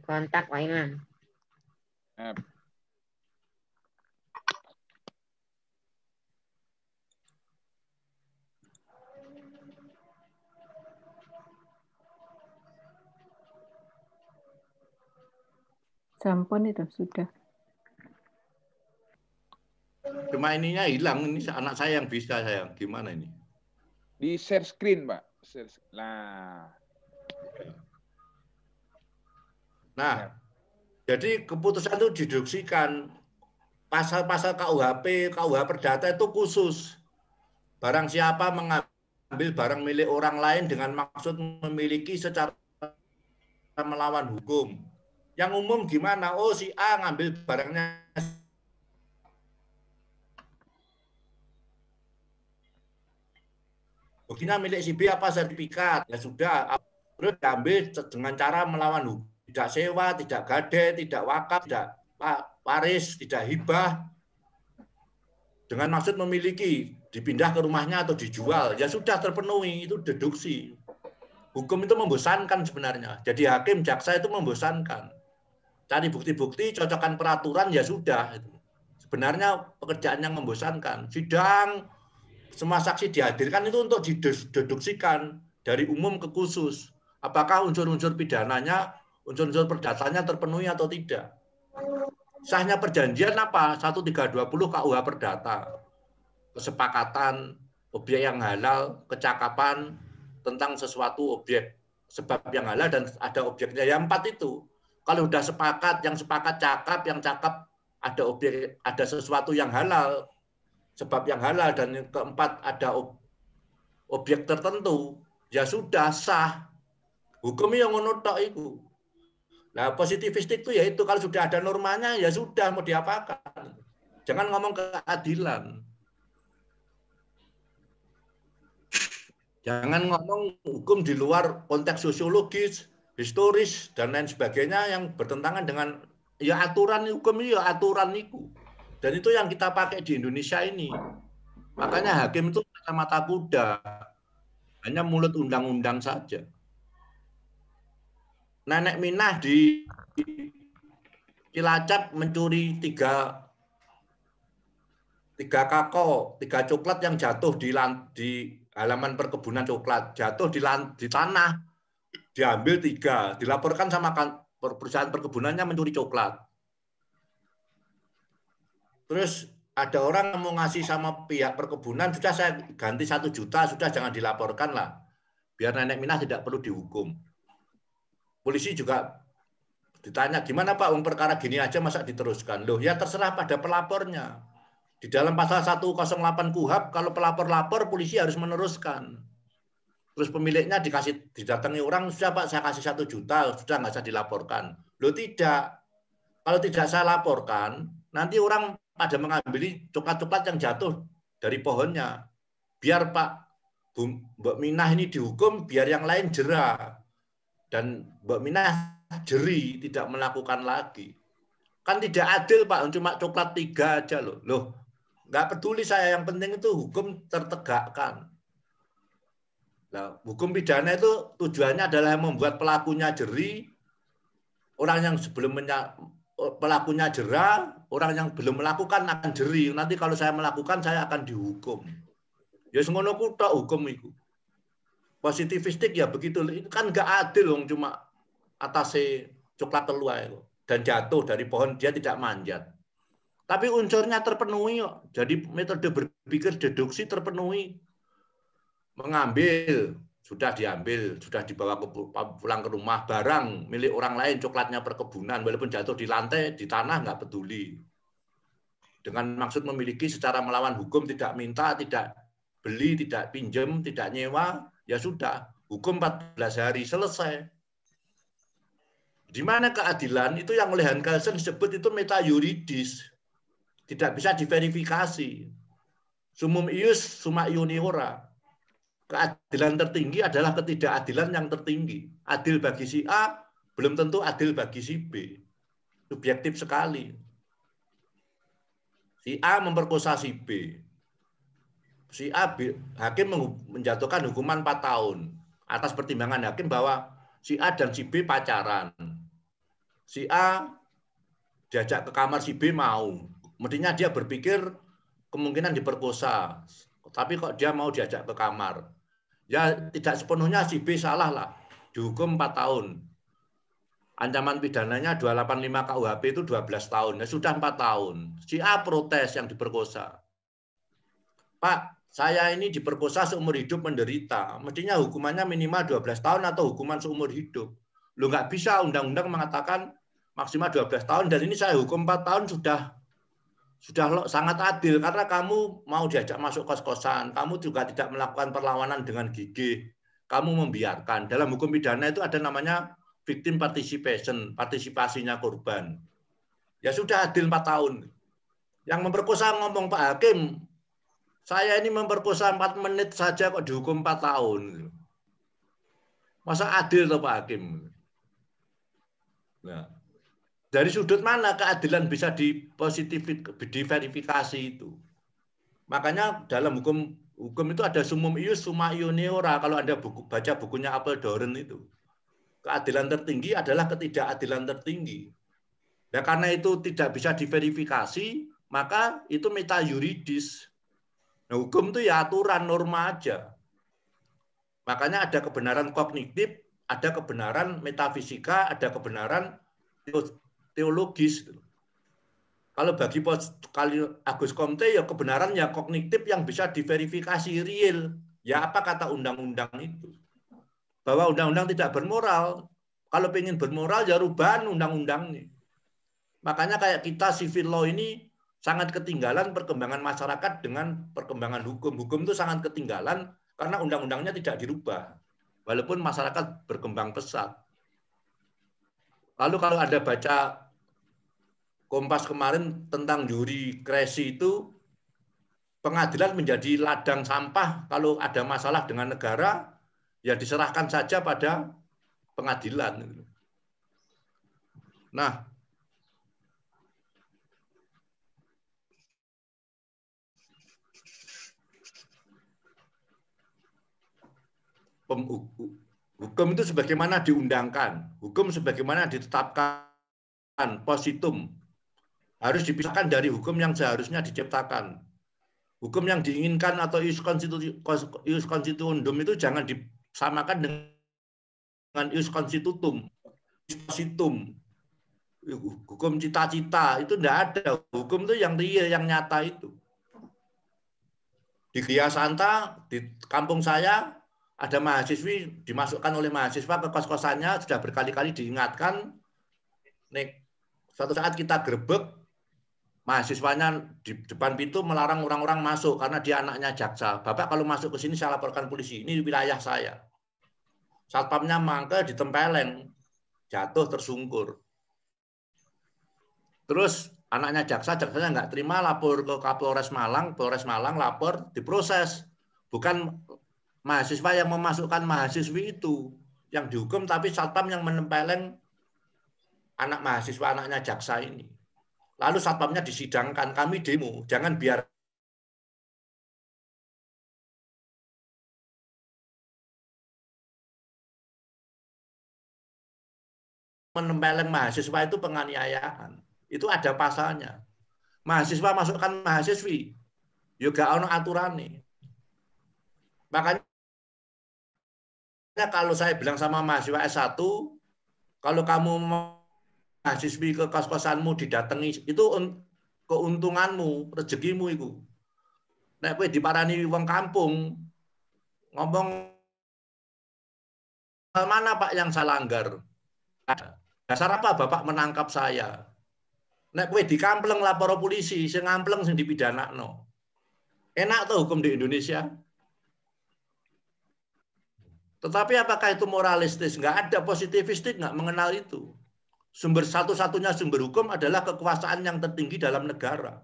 Kontak Pak Imam. Sampun itu sudah. Cuma ininya hilang, ini anak saya yang bisa saya. Gimana ini? Di share screen, Pak. Nah, jadi keputusan itu dideduksikan. Pasal-pasal KUHP, KUH Perdata itu khusus. Barang siapa mengambil barang milik orang lain dengan maksud memiliki secara melawan hukum. Yang umum gimana? Oh, si A ngambil barangnya buktinya milik si B apa sertifikat. Ya sudah, terus diambil dengan cara melawan hukum. Tidak sewa, tidak gade, tidak wakaf, tidak waris, tidak hibah. Dengan maksud memiliki, dipindah ke rumahnya atau dijual. Ya sudah terpenuhi, itu deduksi. Hukum itu membosankan sebenarnya. Jadi hakim, jaksa itu membosankan. Cari bukti-bukti, cocokkan peraturan, ya sudah. Sebenarnya pekerjaan yang membosankan. Sidang, semua saksi dihadirkan itu untuk dideduksikan dari umum ke khusus. Apakah unsur-unsur pidananya, unsur-unsur perdatanya terpenuhi atau tidak. Sahnya perjanjian apa? 1320 KUH Perdata. Kesepakatan, objek yang halal, kecakapan tentang sesuatu objek. Sebab yang halal dan ada objeknya. Yang 4 itu. Kalau sudah sepakat, yang sepakat cakap, yang cakap ada objek, ada sesuatu yang halal, sebab yang halal, dan yang keempat ada objek tertentu, ya sudah sah. Hukum yang ngono tok itu. Nah, positivistik itu yaitu kalau sudah ada normanya ya sudah mau diapakan. Jangan ngomong keadilan. Jangan ngomong hukum di luar konteks sosiologis, historis dan lain sebagainya yang bertentangan dengan ya aturan hukum ini ya aturan itu. Dan itu yang kita pakai di Indonesia ini. Makanya hakim itu kacamata kuda. Hanya mulut undang-undang saja. Nenek Minah di Cilacap mencuri 3 coklat yang jatuh di halaman perkebunan coklat. Jatuh di tanah. Diambil 3. Dilaporkan sama perusahaan perkebunannya mencuri coklat. Terus ada orang yang mau ngasih sama pihak perkebunan, sudah saya ganti 1 juta, sudah jangan dilaporkan lah. Biar Nenek Minah tidak perlu dihukum. Polisi juga ditanya, gimana Pak, perkara gini aja masa diteruskan? Loh ya terserah pada pelapornya. Di dalam pasal 108 KUHP, kalau pelapor-lapor, polisi harus meneruskan. Terus pemiliknya didatangi orang, sudah Pak saya kasih 1 juta, sudah nggak usah dilaporkan. Loh tidak. Kalau tidak saya laporkan, nanti orang pada mengambil coklat-coklat yang jatuh dari pohonnya. Biar Pak Mbak Minah ini dihukum, biar yang lain jera. Dan Mbak Minah jeri, tidak melakukan lagi. Kan tidak adil Pak, cuma coklat 3 aja loh. Loh, nggak peduli saya, yang penting itu hukum tertegakkan. Nah, hukum pidana itu tujuannya adalah membuat pelakunya jeri, orang yang sebelum pelakunya jera, orang yang belum melakukan akan jeri. Nanti kalau saya melakukan, saya akan dihukum. Ya semono kutok hukum itu. Positivistik ya begitu. Itu kan nggak adil dong, cuma atasnya coklat telua itu. Dan jatuh dari pohon, dia tidak manjat. Tapi unsurnya terpenuhi kok. Jadi metode berpikir deduksi terpenuhi. Mengambil, sudah diambil, sudah dibawa pulang ke rumah, barang milik orang lain, coklatnya perkebunan, walaupun jatuh di lantai, di tanah, nggak peduli. Dengan maksud memiliki secara melawan hukum, tidak minta, tidak beli, tidak pinjam, tidak nyewa, ya sudah, hukum 14 hari, selesai. Di mana keadilan, itu yang oleh Hans Kelsen disebut itu meta yuridis. Tidak bisa diverifikasi. Sumum ius, summa iuniora. Keadilan tertinggi adalah ketidakadilan yang tertinggi. Adil bagi si A, belum tentu adil bagi si B. Subjektif sekali. Si A memperkosa si B. Si A, hakim menjatuhkan hukuman 4 tahun. Atas pertimbangan hakim bahwa si A dan si B pacaran. Si A diajak ke kamar, si B mau. Mestinya dia berpikir kemungkinan diperkosa. Tapi kok dia mau diajak ke kamar. Ya tidak sepenuhnya si B salah lah. Dihukum 4 tahun. ancaman pidananya 285 KUHP itu 12 tahun. Ya sudah 4 tahun. Si A protes yang diperkosa. Pak, saya ini diperkosa seumur hidup menderita. Mestinya hukumannya minimal 12 tahun atau hukuman seumur hidup. Lu nggak bisa, undang-undang mengatakan maksimal 12 tahun dan ini saya hukum 4 tahun sudah sangat adil karena kamu mau diajak masuk kos-kosan, kamu juga tidak melakukan perlawanan dengan gigih, kamu membiarkan. Dalam hukum pidana itu ada namanya victim participation, partisipasinya korban. Ya sudah adil 4 tahun. Yang memperkosa ngomong Pak Hakim, saya ini memperkosa 4 menit saja kok dihukum 4 tahun. Masa adil toh Pak Hakim? Nah, dari sudut mana keadilan bisa diverifikasi itu? Makanya dalam hukum itu ada sumum ius summa iuneora. Kalau Anda baca bukunya Apeldoorn itu, keadilan tertinggi adalah ketidakadilan tertinggi. Ya karena itu tidak bisa diverifikasi, maka itu meta yuridis. Nah, hukum itu ya aturan norma aja. Makanya ada kebenaran kognitif, ada kebenaran metafisika, ada kebenaran teologis. Kalau bagi Agus Comte ya kebenaran ya kognitif yang bisa diverifikasi real. Ya apa kata undang-undang itu? Bahwa undang-undang tidak bermoral. Kalau pengen bermoral ya rubahan undang-undangnya. Makanya kayak kita civil law ini sangat ketinggalan perkembangan masyarakat dengan perkembangan hukum. Hukum itu sangat ketinggalan karena undang-undangnya tidak dirubah. Walaupun masyarakat berkembang pesat. Lalu kalau Anda baca Kompas kemarin tentang Yuri Kresi itu, pengadilan menjadi ladang sampah. Kalau ada masalah dengan negara, ya diserahkan saja pada pengadilan. Nah, hukum itu sebagaimana diundangkan, hukum sebagaimana ditetapkan positum, harus dipisahkan dari hukum yang seharusnya diciptakan. Hukum yang diinginkan atau ius constituendum itu jangan disamakan dengan ius constitutum, positum, hukum cita-cita, itu tidak ada. Hukum itu yang real, yang nyata itu. Di Gria Santa, di kampung saya, ada mahasiswi dimasukkan oleh mahasiswa ke kos-kosannya, sudah berkali-kali diingatkan. Nih, suatu saat kita gerebek, mahasiswanya di depan pintu melarang orang-orang masuk karena dia anaknya jaksa. Bapak kalau masuk ke sini saya laporkan polisi, ini wilayah saya. Satpamnya mangke ditempeleng, jatuh tersungkur. Terus anaknya jaksanya nggak terima, lapor ke Kapolres Malang lapor, diproses. Bukan mahasiswa yang memasukkan mahasiswi itu yang dihukum, tapi satpam yang menempeleng anak mahasiswa, anaknya jaksa ini. Lalu satpamnya disidangkan, kami demo, jangan biar menempeleng mahasiswa itu penganiayaan. Itu ada pasalnya. Mahasiswa masukkan mahasiswi, juga ono aturannya. Makanya kalau saya bilang sama mahasiswa S1, kalau kamu mahasiswi ke kos-kosanmu didatangi, itu keuntunganmu, rezekimu itu. Nek kowe diparani wong kampung, ngomong mana Pak yang saya langgar? Dasar apa Bapak menangkap saya? Nek kowe dikampleng lapor polisi, sing ngampleng sing dipidanakno. Enak tuh hukum di Indonesia. Tetapi apakah itu moralistis? Nggak ada, positivistik nggak mengenal itu. Satu-satunya sumber hukum adalah kekuasaan yang tertinggi dalam negara.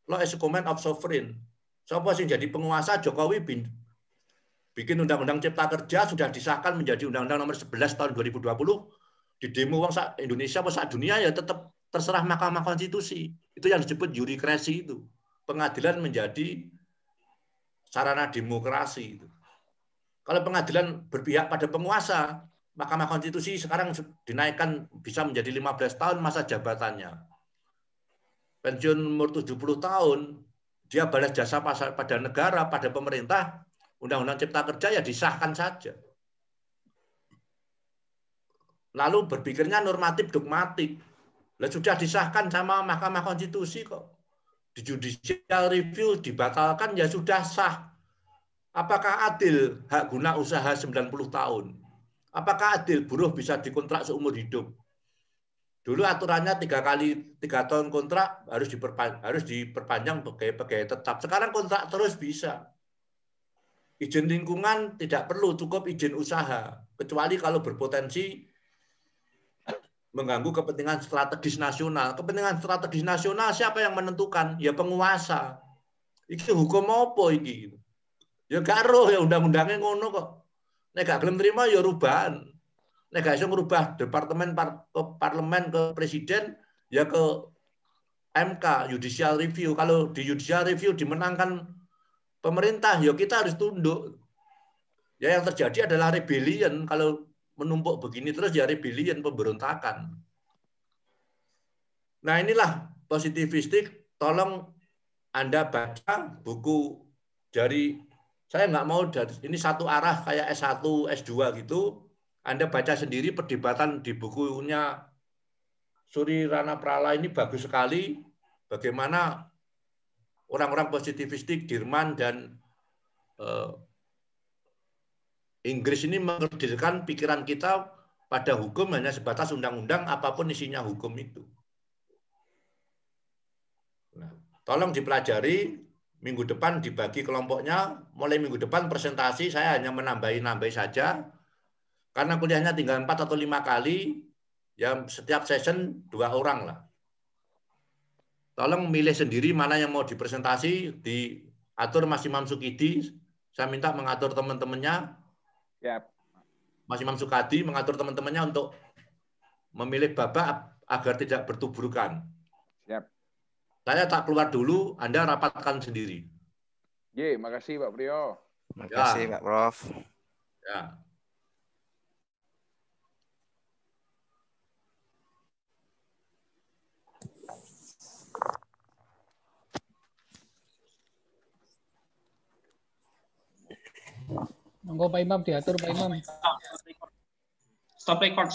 Law is a command of sovereign. Siapa sih jadi penguasa? Jokowi bikin undang-undang cipta kerja sudah disahkan menjadi undang-undang nomor 11 tahun 2020. Di demo uang Indonesia atau saat dunia ya tetap terserah Mahkamah Konstitusi. Itu yang disebut Yuri Kresi itu. Pengadilan menjadi sarana demokrasi itu. Kalau pengadilan berpihak pada penguasa, Mahkamah Konstitusi sekarang dinaikkan bisa menjadi 15 tahun masa jabatannya. Pensiun umur 70 tahun, dia balas jasa pada negara, pada pemerintah, Undang-Undang Cipta Kerja ya disahkan saja. lalu berpikirnya normatif dogmatik. Lah sudah disahkan sama Mahkamah Konstitusi kok. Di judicial review dibatalkan ya sudah sah. Apakah adil hak guna usaha 90 tahun? Apakah adil buruh bisa dikontrak seumur hidup? Dulu aturannya 3 tahun kontrak harus diperpanjang pegawai tetap. Sekarang kontrak terus bisa. Izin lingkungan tidak perlu, cukup izin usaha. Kecuali kalau berpotensi mengganggu kepentingan strategis nasional. Kepentingan strategis nasional siapa yang menentukan? Ya penguasa. Iki hukum apa iki? Ya gak roh ya undang-undangnya ngono kok. Nek gak gelem terima ya rubahan. Nek gak iso ngerubah departemen parlemen ke presiden ya ke MK judicial review. Kalau di judicial review dimenangkan pemerintah ya kita harus tunduk. Ya yang terjadi adalah rebellion. Kalau menumpuk begini terus ya rebellion, pemberontakan. Nah inilah positivistik. Tolong Anda baca buku dari, saya nggak mau ini satu arah kayak S1, S2 gitu. Anda baca sendiri perdebatan di bukunya Suri Rana Prala ini bagus sekali. Bagaimana orang-orang positivistik Jerman dan Inggris ini mengkerdilkan pikiran kita pada hukum hanya sebatas undang-undang apapun isinya hukum itu. Nah, tolong dipelajari, minggu depan dibagi kelompoknya, mulai minggu depan presentasi saya hanya menambah-nambah saja, karena kuliahnya tinggal 4 atau 5 kali, ya setiap session 2 orang lah. Tolong milih sendiri mana yang mau dipresentasi, diatur Mas Imam Sukidi, saya minta mengatur teman-temannya, Mas Imam Sukadi mengatur teman-temannya untuk memilih babak agar tidak bertubrukan. Siap. Saya tak keluar dulu, Anda rapatkan sendiri. Makasih Pak Priyo. Makasih Pak Prof. Ya. Monggo Pak Imam diatur Pak Imam. Stop record.